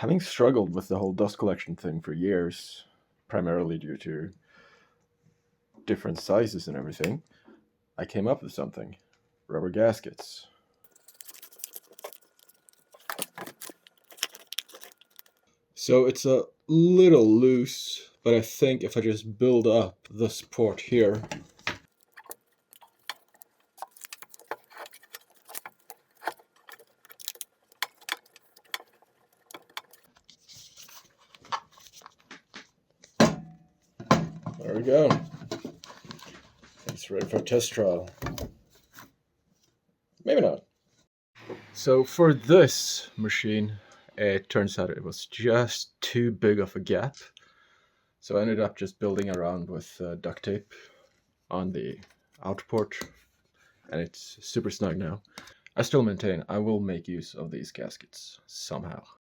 having struggled with the whole dust collection thing for years, primarily due to different sizes and everything, I came up with something. Rubber gaskets. So it's a little loose, but I think if I just build up the support here, there we go. It's ready for a test trial. Maybe not. So for this machine, it turns out it was just too big of a gap. So I ended up just building around with duct tape on the out port, and it's super snug now. I still maintain I will make use of these gaskets somehow.